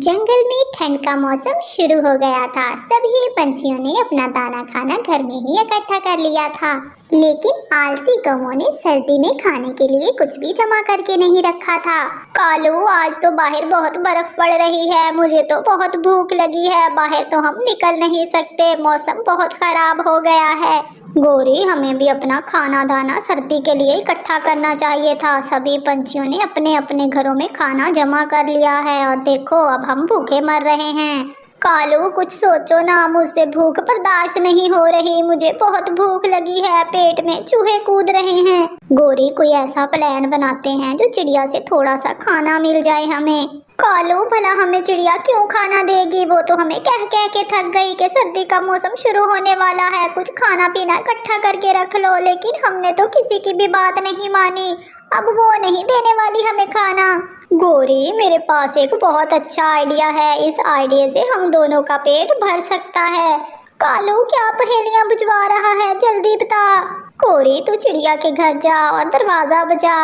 जंगल में ठंड का मौसम शुरू हो गया था। सभी पंछियों ने अपना दाना खाना घर में ही इकट्ठा कर लिया था, लेकिन आलसी कौवों ने सर्दी में खाने के लिए कुछ भी जमा करके नहीं रखा था। कालू, आज तो बाहर बहुत बर्फ पड़ रही है, मुझे तो बहुत भूख लगी है, बाहर तो हम निकल नहीं सकते, मौसम बहुत खराब हो गया है। गोरी, हमें भी अपना खाना दाना सर्दी के लिए इकट्ठा करना चाहिए था। सभी पंछियों ने अपने अपने घरों में खाना जमा कर लिया है और देखो अब हम भूखे मर रहे हैं। कालू, कुछ सोचो ना, मुझसे भूख बर्दाश्त नहीं हो रही, मुझे बहुत भूख लगी है, पेट में चूहे कूद रहे हैं। गोरी, कोई ऐसा प्लान बनाते हैं जो चिड़िया से थोड़ा सा खाना मिल जाए हमें। कालू, भला हमें चिड़िया क्यों खाना देगी, वो तो हमें कह कह के थक गई कि सर्दी का मौसम शुरू होने वाला है, कुछ खाना पीना इकट्ठा करके रख लो, लेकिन हमने तो किसी की भी बात नहीं मानी। अब वो नहीं देने वाली हमें खाना। गोरी, मेरे पास एक बहुत अच्छा आइडिया है, इस आइडिया से हम दोनों का पेट भर सकता है। कालू, क्या पहेलियां बुझवा रहा है, जल्दी बता। गोरी, तू चिड़िया के घर जा और दरवाजा बजा,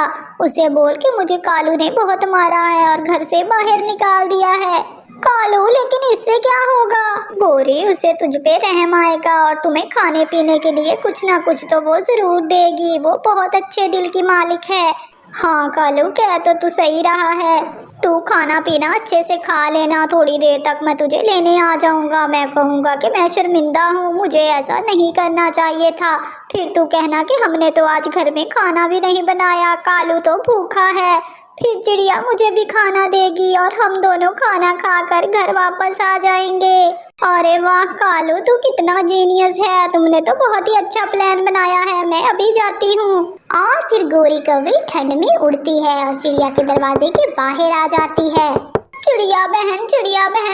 उसे बोल के मुझे कालू ने बहुत मारा है और घर से बाहर निकाल दिया है। कालू, लेकिन इससे क्या होगा? गोरी, उसे तुझ पे रहम आएगा और तुम्हें खाने पीने के लिए कुछ ना कुछ तो वो जरूर देगी, वो बहुत अच्छे दिल की मालिक है। हाँ कालू, कह तो तू सही रहा है, तू खाना पीना अच्छे से खा लेना, थोड़ी देर तक मैं तुझे लेने आ जाऊंगा। मैं कहूँगा कि मैं शर्मिंदा हूँ, मुझे ऐसा नहीं करना चाहिए था, फिर तू कहना कि हमने तो आज घर में खाना भी नहीं बनाया, कालू तो भूखा है, फिर चिड़िया मुझे भी खाना देगी और हम दोनों खाना खाकर घर वापस आ जाएंगे। अरे वाह कालू, तू कितना जीनियस है, तुमने तो बहुत ही अच्छा प्लान बनाया है, मैं अभी जाती हूँ। और फिर गोरी कौवी ठंड में उड़ती है और चिड़िया के दरवाजे के बाहर आ जाती है। चिड़िया बहन,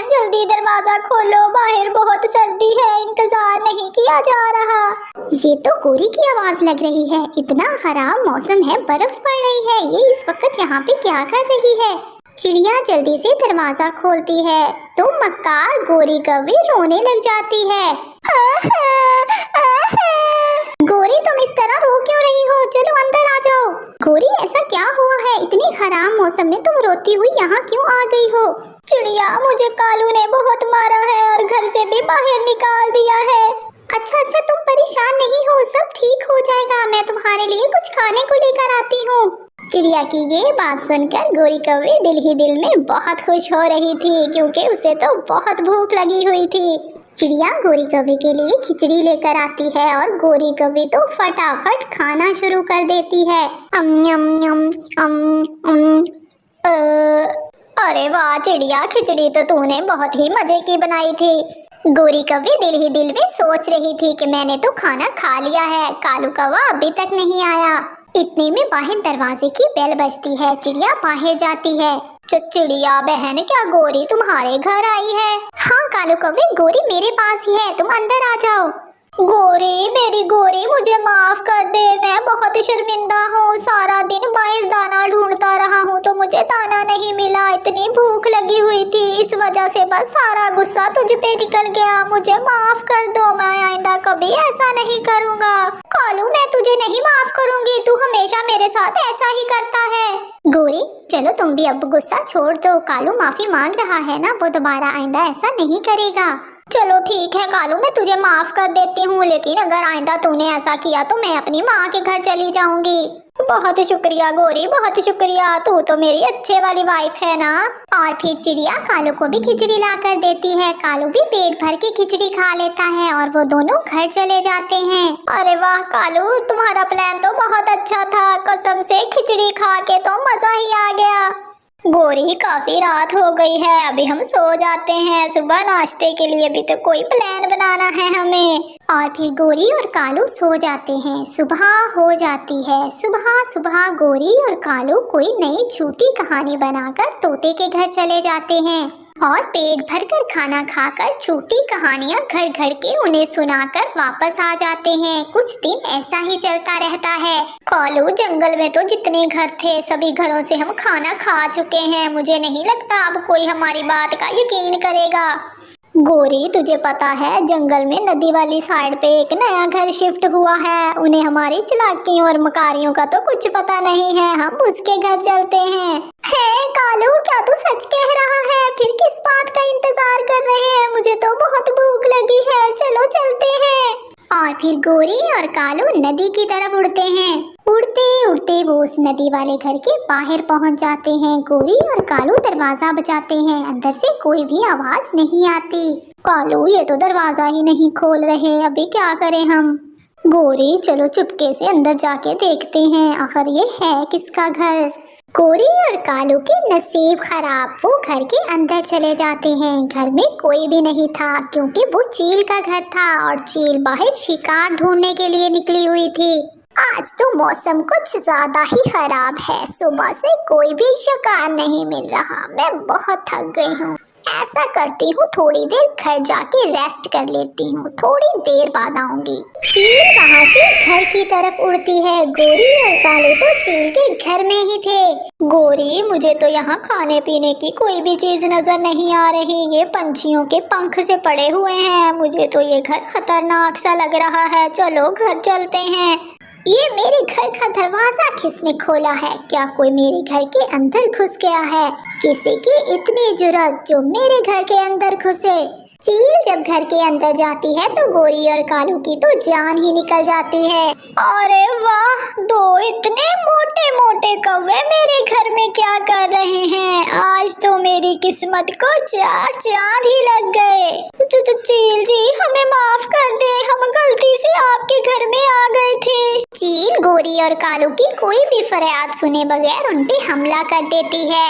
जल्दी दरवाजा खोलो, बाहर बहुत सर्दी है, इंतजार नहीं किया जा रहा। ये तो गोरी की आवाज लग रही है, इतना खराब मौसम है, बर्फ पड़ रही है, ये इस वक्त यहाँ पे क्या कर रही है? चिड़िया जल्दी से दरवाजा खोलती है तो मक्कार गोरी कौवी रोने लग जाती है। गोरी, तुम इस तरह रो क्यों रही हो? चलो अंदर आ जाओ। गोरी, ऐसा क्या हुआ है, इतनी खराब मौसम में तुम रोती हुई यहाँ क्यों आ गई हो? चिड़िया, मुझे कालू ने बहुत मारा है और घर से भी बाहर निकाल दिया है। अच्छा, तुम परेशान नहीं हो, सब ठीक हो जाएगा, मैं तुम्हारे लिए कुछ खाने को लेकर आती हूँ। चिड़िया की ये बात सुनकर गोरी कौवी दिल ही दिल में बहुत खुश हो रही थी, क्योंकि उसे तो बहुत भूख लगी हुई थी। चिड़िया गोरी कौवी के लिए खिचड़ी लेकर आती है और गोरी कौवी तो फटाफट खाना शुरू कर देती है। अरे वाह चिड़िया, खिचड़ी तो तूने बहुत ही मजे की बनाई थी। गोरी कौवी दिल ही दिल में सोच रही थी कि मैंने तो खाना खा लिया है, कालू कौवा अभी तक नहीं आया। इतने में बाहर दरवाजे की बेल बजती है, चिड़िया बाहर जाती है। चिड़िया बहन, क्या गोरी तुम्हारे घर आई है? हाँ कालू कौवे, गोरी मेरे पास ही है, तुम अंदर आ जाओ। गोरी, मेरी गोरी, मुझे माफ कर दे, मैं बहुत शर्मिंदा हूँ, सारा दिन बाहर दाना ढूंढता रहा हूँ तो मुझे दाना नहीं मिला, इतनी भूख लगी हुई थी, इस वजह से बस सारा गुस्सा तुझ पे निकल गया, मुझे माफ कर दो, मैं आइंदा कभी ऐसा नहीं करूँगा। कालू, मैं तुझे नहीं माफ करूँगी, तू हमेशा मेरे साथ ऐसा ही करता है। गोरी, चलो तुम भी अब गुस्सा छोड़ दो, कालू माफी मांग रहा है ना, वो दोबारा आइंदा ऐसा नहीं करेगा। चलो ठीक है कालू, मैं तुझे माफ कर देती हूँ, लेकिन अगर आइंदा तूने ऐसा किया तो मैं अपनी माँ के घर चली जाऊंगी। बहुत शुक्रिया गोरी, बहुत शुक्रिया, तू तो मेरी अच्छे वाली वाइफ है ना। और फिर चिड़िया कालू को भी खिचड़ी ला कर देती है, कालू भी पेट भर के खिचड़ी खा लेता है और वो दोनों घर चले जाते हैं। अरे वाह कालू, तुम्हारा प्लान तो बहुत अच्छा था, कसम से खिचड़ी खा के तो मजा ही आ गया। गोरी, काफी रात हो गई है, अभी हम सो जाते हैं, सुबह नाश्ते के लिए भी तो कोई प्लान बनाना है हमें। और फिर गोरी और कालू सो जाते हैं, सुबह हो जाती है। सुबह गोरी और कालू कोई नई झूठी कहानी बनाकर तोते के घर चले जाते हैं और पेट भरकर खाना खाकर झूठी कहानियां घर घर के उन्हें सुनाकर वापस आ जाते हैं। कुछ दिन ऐसा ही चलता रहता है। कालू, जंगल में तो जितने घर थे सभी घरों से हम खाना खा चुके हैं, मुझे नहीं लगता अब कोई हमारी बात का यकीन करेगा। गोरी, तुझे पता है जंगल में नदी वाली साइड पे एक नया घर शिफ्ट हुआ है, उन्हें हमारी चालाकियों और मकारियों का तो कुछ पता नहीं है, हम उसके घर चलते हैं। है कालू, क्या तू सच कह रहा है? फिर किस बात का इंतजार कर रहे हैं? मुझे तो बहुत भूख लगी है, चलो चलते हैं। और फिर गोरी और कालू नदी की तरफ उड़ते हैं। उड़ते उड़ते वो उस नदी वाले घर के बाहर पहुंच जाते हैं। गोरी और कालू दरवाजा बजाते हैं, अंदर से कोई भी आवाज नहीं आती। कालू, ये तो दरवाजा ही नहीं खोल रहे, अभी क्या करें हम? गोरी, चलो चुपके से अंदर जाके देखते हैं, आखिर ये है किसका घर। गोरी और कालू के नसीब खराब, वो घर के अंदर चले जाते हैं। घर में कोई भी नहीं था क्योंकि वो चील का घर था और चील बाहर शिकार ढूंढने के लिए निकली हुई थी। आज तो मौसम कुछ ज्यादा ही खराब है, सुबह से कोई भी शिकार नहीं मिल रहा। मैं बहुत थक गई हूँ, ऐसा करती हूँ थोड़ी देर घर जाके रेस्ट कर लेती हूँ, थोड़ी देर बाद आऊंगी। चील वहाँ से घर की तरफ उड़ती है। गोरी और कालू तो चील के घर में ही थे। गोरी, मुझे तो यहाँ खाने पीने की कोई भी चीज नजर नहीं आ रही, ये पंछियों के पंख से पड़े हुए हैं। मुझे तो ये घर खतरनाक सा लग रहा है, चलो घर चलते हैं। ये मेरे घर का दरवाजा किसने खोला है? क्या कोई मेरे घर के अंदर घुस गया है? किसी की इतनी जुर्रत जो मेरे घर के अंदर घुसे? चील जब घर के अंदर जाती है तो गोरी और कालू की तो जान ही निकल जाती है। अरे वाह, दो इतने मोटे मोटे कौवे मेरे घर में क्या कर रहे हैं? आज तो मेरी किस्मत को चार चांद ही लग गए। चील जी, हमें माफ कर दे, हम गलती से आपके घर में आ गए थे। चील गोरी और कालू की कोई भी फरियाद सुने बगैर उन पे हमला कर देती है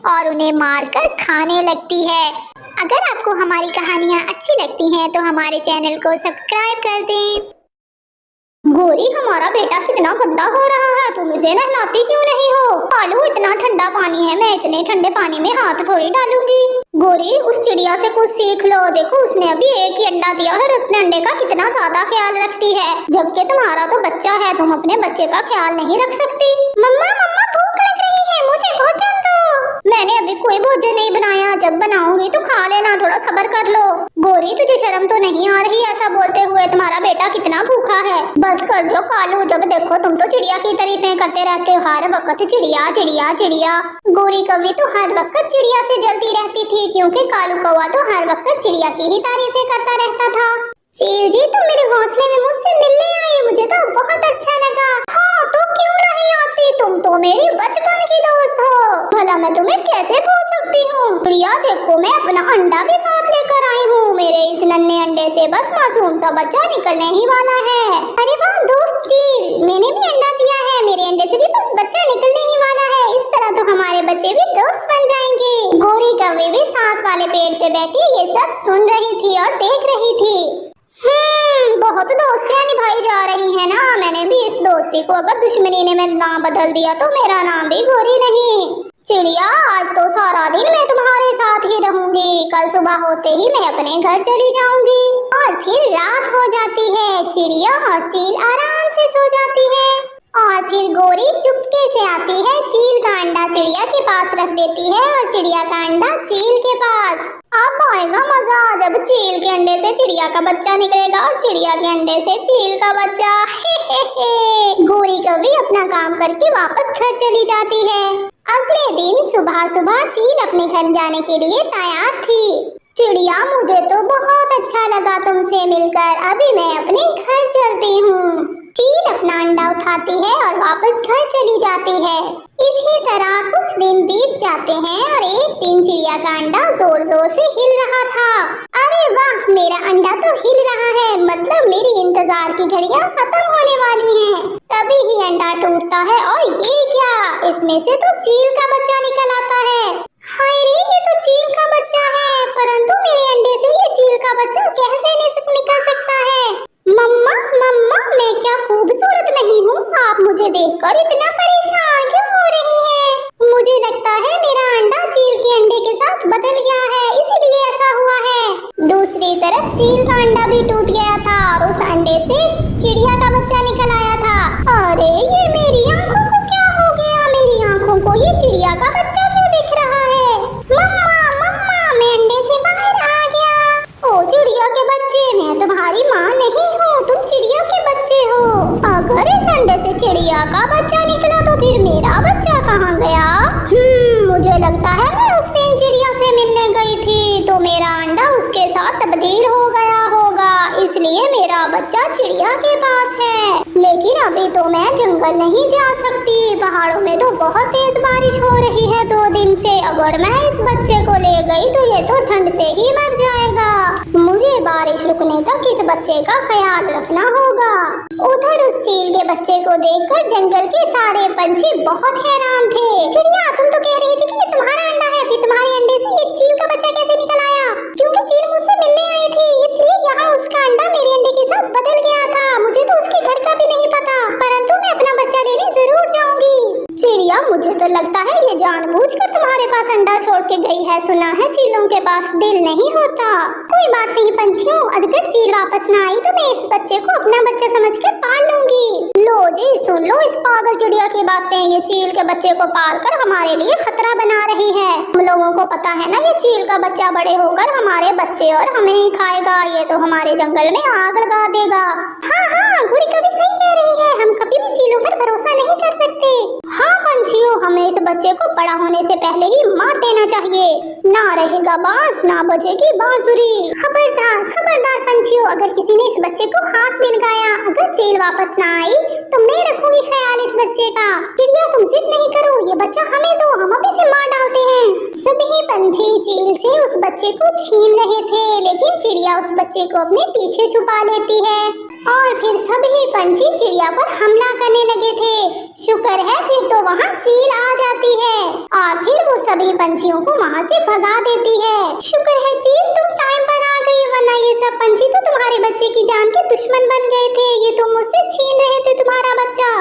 और उन्हें मारकर खाने लगती है। अगर आपको हमारी कहानियाँ अच्छी लगती हैं तो हमारे चैनल को सब्सक्राइब कर दें। गोरी, हमारा बेटा कितना गंदा हो रहा है, तुम इसे नहलाती क्यों नहीं हो? कालू, इतना ठंडा पानी है, मैं इतने ठंडे पानी में हाथ थोड़ी डालूंगी। गोरी, उस चिड़िया से कुछ सीख लो, देखो उसने अभी एक ही अंडा दिया है, अपने अंडे का कितना ज्यादा ख्याल रखती है, जबकि तुम्हारा तो बच्चा है, तुम अपने बच्चे का ख्याल नहीं रख सकती। मम्मा मम्मा, भूख लग रही है, मुझे भोजन दो। मैंने अभी कोई भोजन नहीं बनाया, जब बनाऊंगी तो खा लेना, थोड़ा सब्र कर लो। गोरी, तुझे शर्म तो नहीं आ रही ऐसा बोलते हुए? तुम्हारा बेटा कितना भूखा है, बस कर जो कालू, जब देखो तुम तो चिड़िया की तारीफें करते रहते हो, हर वक्त चिड़िया चिड़िया चिड़िया। गोरी कौवी तो हर वक्त चिड़िया से जलती रहती थी क्योंकि कालू कौवा तो हर वक्त चिड़िया की ही तारीफें करता रहता था। चील जी, तुम मेरे घोंसले में मुझसे मिलने आई, मुझे तो बहुत अच्छा लगा। हाँ, तो क्यों नहीं आती, तुम तो मेरी बचपन की दोस्त हो, भला मैं तुम्हें कैसे भूल सकती हूँ। प्रिया देखो, मैं अपना अंडा भी साथ लेकर आई हूँ, मेरे इस नन्हे अंडे से बस मासूम सा बच्चा निकलने ही वाला है। अरे वाह दोस्त चील, मैंने भी अंडा दिया है, मेरे अंडे से भी बस बच्चा निकलने ही वाला है, इस तरह तो हमारे बच्चे भी दोस्त बन जाएंगे। गोरी कौवे भी साथ वाले पेड़ पे बैठी ये सब सुन रही थी और देख रही थी। बहुत दोस्तियां निभाई जा रही है ना, मैंने भी इस दोस्ती को अगर दुश्मनी ने मेरा नाम बदल दिया तो मेरा नाम भी गोरी नहीं। चिड़िया, आज तो सारा दिन मैं तुम्हारे साथ ही रहूंगी, कल सुबह होते ही मैं अपने घर चली जाऊंगी। और फिर रात हो जाती है, चिड़िया और चील आराम से सो जाती है और फिर गोरी चुपके से आती है, चील का अंडा चिड़िया के पास रख देती है और चिड़िया का अंडा चील के पास। अब आएगा मजा जब चील के अंडे से चिड़िया का बच्चा निकलेगा और चिड़िया के अंडे से चील का बच्चा। हे। गोरी कौवी अपना काम करके वापस घर चली जाती है। अगले दिन सुबह सुबह चील अपने घर जाने के लिए तैयार थी। चिड़िया, मुझे तो बहुत अच्छा लगा तुमसे मिलकर, अभी मैं अपने घर चलती हूँ। चील अपना अंडा उठाती है और वापस घर चली जाती है। इसी तरह कुछ दिन बीत जाते हैं और एक दिन चिड़िया का अंडा जोर जोर से हिल रहा था। अरे वाह, मेरा अंडा तो हिल रहा है, मतलब मेरी इंतजार की घड़ियां खत्म होने वाली हैं। तभी ही अंडा टूटता है और ये क्या, इसमें से तो चील का बच्चा निकल आता है। हाय रे, ये तो चील का बच्चा है, परंतु मेरे अंडे से ये चील का बच्चा कैसे निकल सकता है? मम्मा मम्मा, मैं क्या खूबसूरत नहीं हूँ? आप मुझे देखकर इतना परेशान क्यों हो रही हैं? मुझे लगता है मेरा अंडा चील के अंडे के साथ बदल गया है, इसीलिए ऐसा हुआ है। दूसरी तरफ चील का अंडा भी टूट गया था और उस अंडे से चिड़िया का बच्चा निकल आया था। अरे, ये मेरी आंखों को क्या हो गया? मेरी आंखों को ये चिड़िया का बच्चा क्यों दिख रहा है? मम्मा मम्मा, मैं अंडे से बाहर आ गया। ओ चिड़िया के बच्चे, मैं तुम्हारी माँ नहीं हूँ, तुम चिड़िया के बच्चे हो। अगर इस अंडे से चिड़िया का बच्चा निकला तो फिर मेरा बच्चा कहाँ गया? बच्चा चिड़िया के पास है, लेकिन अभी तो मैं जंगल नहीं जा सकती। पहाड़ों में तो बहुत तेज बारिश हो रही है 2 दिन से। अगर मैं इस बच्चे को ले गई तो ये तो ठंड से ही मर जाएगा। मुझे बारिश रुकने तक इस बच्चे का ख्याल रखना होगा। उधर उस चील के बच्चे को देखकर जंगल के सारे पंछी बहुत हैरान थे। चिड़िया, तुम तो कह रही थी कि ये तुम्हारा अंडा है, फिर तुम्हारे अंडे से ये चील का बच्चा कैसे निकल आया? क्योंकि चील मुझसे मिलने आई थी, इसलिए यहाँ उसका अंडा मेरे अंडे के साथ बदल गया था। मुझे तो उसके घर का भी नहीं पता, परंतु मैं अपना बच्चा लेने जरूर जाऊंगी। चिड़िया, मुझे तो लगता है ये जानबूझकर तुम्हारे पास अंडा छोड़ के गई है। सुना है चीलों के पास दिल नहीं होता। कोई बात नहीं पंछियों, अगर चील वापस न आई तो मैं इस बच्चे को अपना बच्चा समझकर पाल लूंगी। लो जी, सुन लो इस पागल चिड़िया की बातें। ये चील के बच्चे को पालकर हमारे लिए खतरा बना रही है। हम लोगों को पता है ना, ये चील का बच्चा बड़े होकर हमारे बच्चे और हमें ही खाएगा। ये तो हमारे जंगल में आग लगा देगा। हाँ हाँ, गुरी कभी सही कह रही है। हम कभी भी चीलों पर भरोसा नहीं कर सकते। हाँ पंछियों, हमें इस बच्चे को बड़ा होने से पहले ही मार देना चाहिए। ना रहेगा बांस, ना बजेगी बांसुरी। खबरदार खबरदार पंछियों, अगर किसी ने इस बच्चे को हाथ में लगाया, अगर चील वापस ना आई तो मैं रखूंगी ख्याल इस बच्चे का। चिड़िया, तुम जिद नहीं करो, ये बच्चा हमें दो, हम अभी से मार डालते हैं। सभी पंछी चील से उस बच्चे को छीन रहे थे, लेकिन चिड़िया उस बच्चे को अपने पीछे छुपा लेती है और फिर सभी पंछी चिड़िया पर हमला करने लगे थे। शुक्र है फिर तो वहाँ चील आ जाती है और फिर वो सभी पंछियों को वहाँ से भगा देती है। शुक्र है चील, तुम टाइम पर आ गई, वरना ये सब पंछी तो तुम्हारे बच्चे की जान के दुश्मन बन गए थे। ये तो मुझसे छीन रहे थे तुम्हारा बच्चा।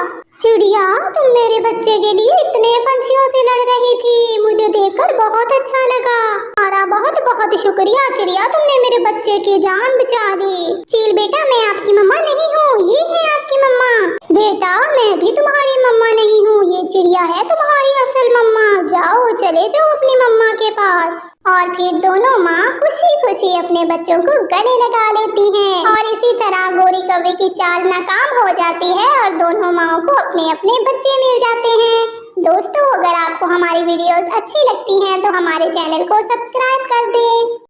चिड़िया, तुम मेरे बच्चे के लिए इतने पंछियों से लड़ रही थी, मुझे देखकर बहुत अच्छा लगा। तुम्हारा बहुत बहुत शुक्रिया चिड़िया, तुमने मेरे बच्चे की जान बचा दी। चील बेटा, मैं आपकी मम्मा नहीं हूँ, ये है आपकी मम्मा। बेटा, मैं भी तुम्हारी मम्मा नहीं हूँ, ये चिड़िया है तुम्हारी असल मम्मा। जाओ, चले जाओ अपनी मम्मा के पास। और फिर दोनों माँ खुशी खुशी अपने बच्चों को गले लगा लेती हैं और इसी तरह गोरी कौवे की चाल नाकाम हो जाती है और दोनों माँओं को अपने अपने बच्चे मिल जाते हैं। दोस्तों, अगर आपको हमारी वीडियोस अच्छी लगती हैं तो हमारे चैनल को सब्सक्राइब कर दें।